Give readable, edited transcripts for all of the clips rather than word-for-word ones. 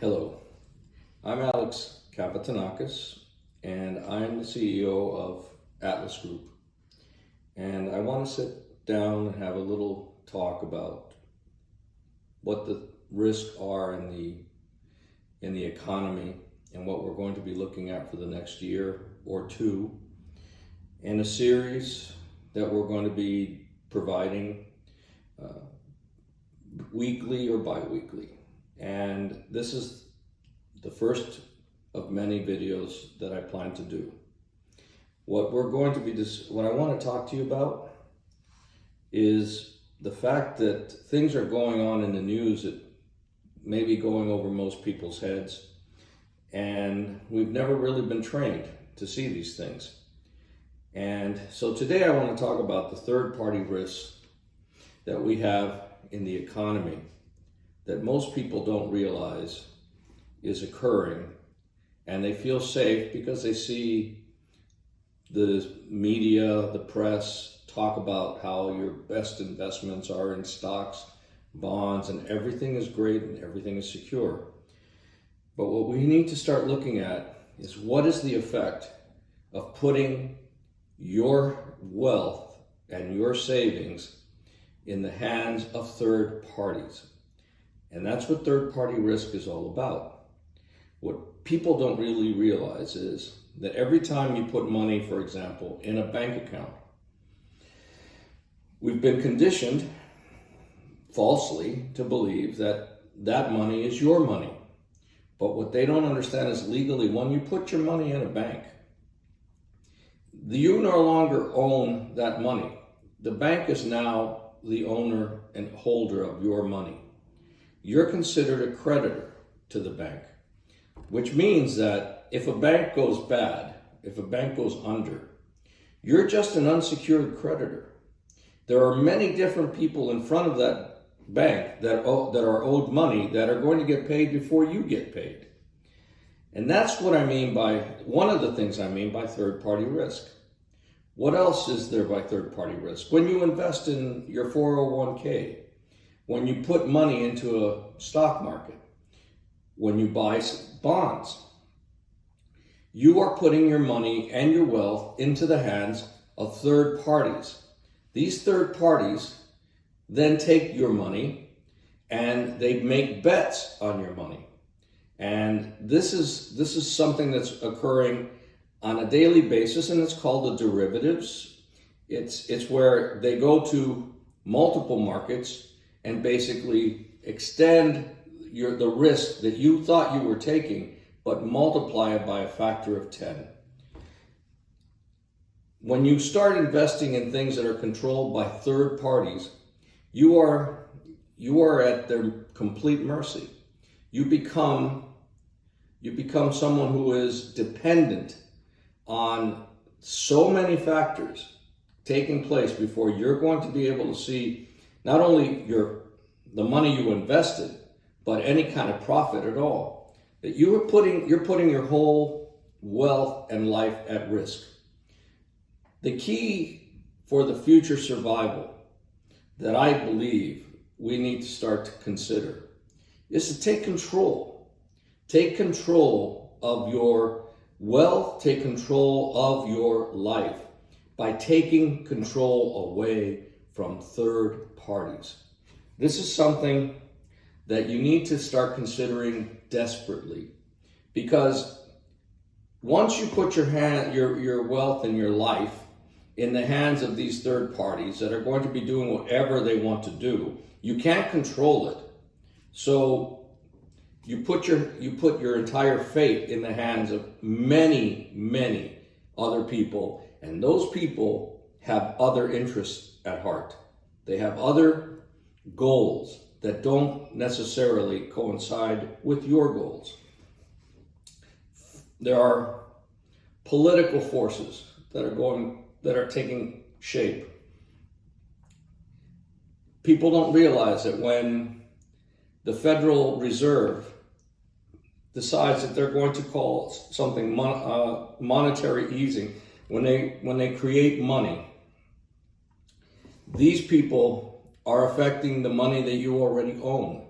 Hello, I'm Alex Kapatanakis, and I'm the CEO of Atlas Group. And I want to sit down and have a little talk about what the risks are in the economy and what we're going to be looking at for the next year or two in a series that we're going to be providing weekly or bi-weekly. And this is the first of many videos that I plan to do. What I want to talk to you about is the fact that things are going on in the news that may be going over most people's heads, and we've never really been trained to see these things. And so today I want to talk about the third-party risks that we have in the economy that most people don't realize is occurring, and they feel safe because they see the media, the press talk about how your best investments are in stocks, bonds, and everything is great and everything is secure. But what we need to start looking at is what is the effect of putting your wealth and your savings in the hands of third parties. And that's what third-party risk is all about. What people don't really realize is that every time you put money, for example, in a bank account, we've been conditioned falsely to believe that that money is your money. But what they don't understand is legally, when you put your money in a bank, you no longer own that money. The bank is now the owner and holder of your money. You're considered a creditor to the bank, which means that if a bank goes bad, if a bank goes under, you're just an unsecured creditor. There are many different people in front of that bank that are owed money that are going to get paid before you get paid. And that's what I mean by, one of the things I mean by third-party risk. What else is there by third-party risk? When you invest in your 401k, when you put money into a stock market, when you buy bonds, you are putting your money and your wealth into the hands of third parties. These third parties then take your money and they make bets on your money. And this is something that's occurring on a daily basis, and it's called the derivatives. It's where they go to multiple markets and basically extend the risk that you thought you were taking, but multiply it by a factor of 10. When you start investing in things that are controlled by third parties, you are at their complete mercy. You become someone who is dependent on so many factors taking place before you're going to be able to see not only the money you invested, but any kind of profit at all. That you're putting your whole wealth and life at risk. The key for the future survival that I believe we need to start to consider is to take control. Take control of your wealth, take control of your life by taking control away from third parties. This is something that you need to start considering desperately, because once you put your wealth and your life in the hands of these third parties that are going to be doing whatever they want to do, you can't control it. So you put your entire fate in the hands of many, many other people, and those people have other interests at heart. They have other goals that don't necessarily coincide with your goals. There are political forces that are taking shape. People don't realize that when the Federal Reserve decides that they're going to call something monetary easing, when they create money, these people are affecting the money that you already own.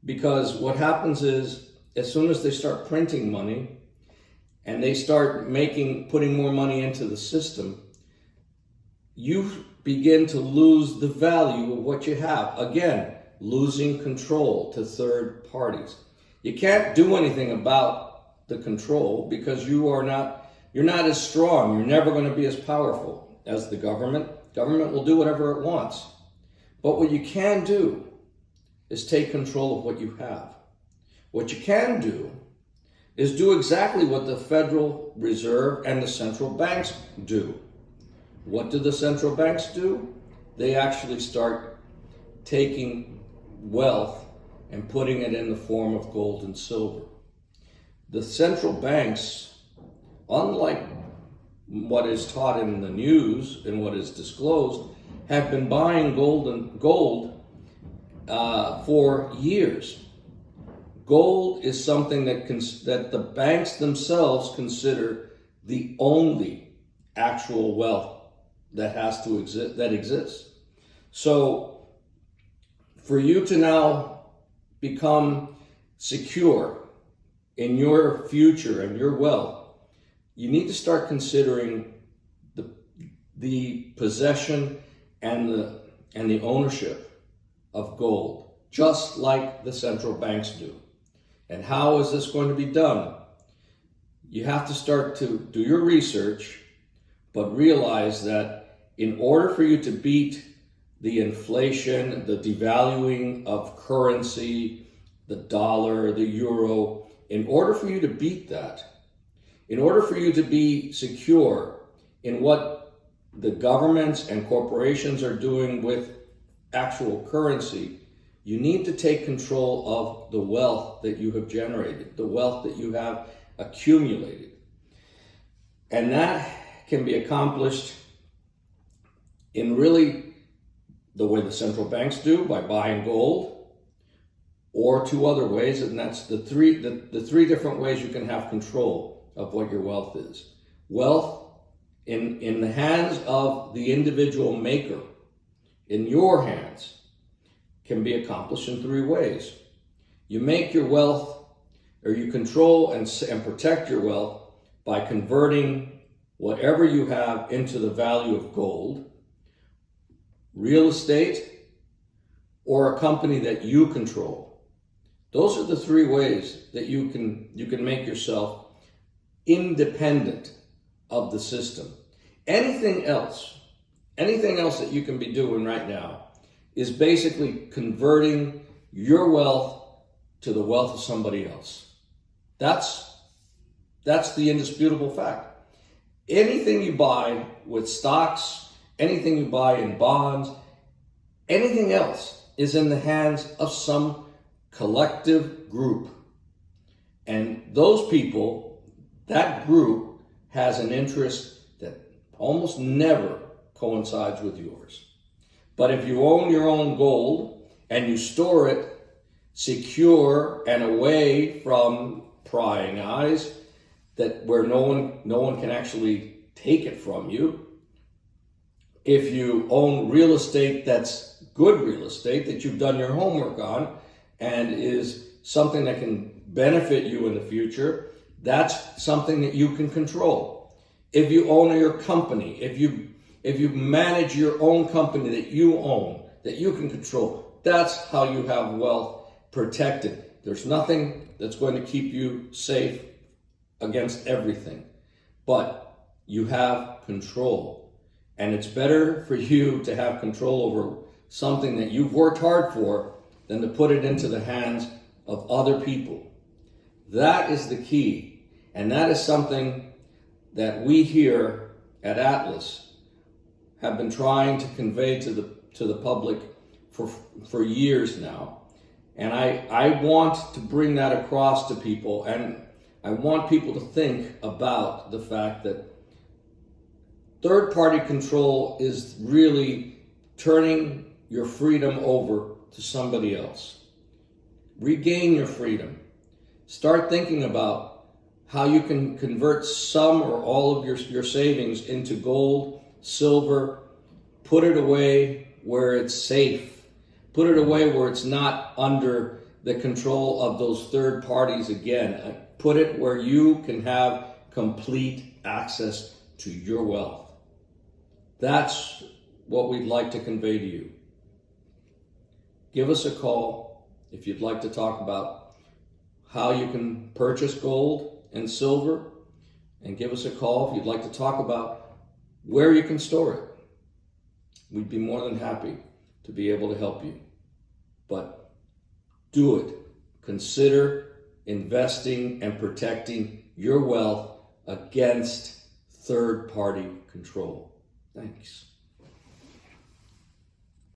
Because what happens is they start printing money and they start putting more money into the system, you begin to lose the value of what you have. Again, losing control to third parties. You can't do anything about the control because you're not as strong. You're never going to be as powerful as the government. Government will do whatever it wants. But what you can do is take control of what you have. What you can do is do exactly what the Federal Reserve and the central banks do. What do the central banks do? They actually start taking wealth and putting it in the form of gold and silver. The central banks, unlike what is taught in the news and what is disclosed, have been buying gold for years. Gold is something that the banks themselves consider the only actual wealth that exists. So for you to now become secure in your future and your wealth, you need to start considering the possession and the ownership of gold, just like the central banks do. And how is this going to be done? You have to start to do your research, but realize that in order for you to beat the inflation, the devaluing of currency, the dollar, the euro, in order for you to beat that, in order for you to be secure in what the governments and corporations are doing with actual currency, you need to take control of the wealth that you have generated, the wealth that you have accumulated. And that can be accomplished in really the way the central banks do, by buying gold, or two other ways, and that's the three different ways you can have control of what your wealth is. Wealth in the hands of the individual maker, in your hands, can be accomplished in three ways. You make your wealth, or you control and protect your wealth by converting whatever you have into the value of gold, real estate, or a company that you control. Those are the three ways that you can make yourself independent of the system. Anything else that you can be doing right now is basically converting your wealth to the wealth of somebody else. That's the indisputable fact. Anything you buy with stocks, anything you buy in bonds, anything else is in the hands of some collective group. And those people, that group, has an interest that almost never coincides with yours. But if you own your own gold and you store it secure and away from prying eyes, that where no one can actually take it from you. If you own real estate that's good real estate that you've done your homework on and is something that can benefit you in the future, that's something that you can control. If you own your company, if you manage your own company that you own, that you can control, that's how you have wealth protected. There's nothing that's going to keep you safe against everything, but you have control. And it's better for you to have control over something that you've worked hard for than to put it into the hands of other people. That is the key. And that is something that we here at Atlas have been trying to convey to the public for years now. And I want to bring that across to people, and I want people to think about the fact that third-party control is really turning your freedom over to somebody else. Regain your freedom. Start thinking about how you can convert some or all of your savings into gold, silver, put it away where it's safe. Put it away where it's not under the control of those third parties again. Put it where you can have complete access to your wealth. That's what we'd like to convey to you. Give us a call if you'd like to talk about how you can purchase gold and silver, and give us a call if you'd like to talk about where you can store it. We'd be more than happy to be able to help you. But do it. Consider investing and protecting your wealth against third-party control. Thanks.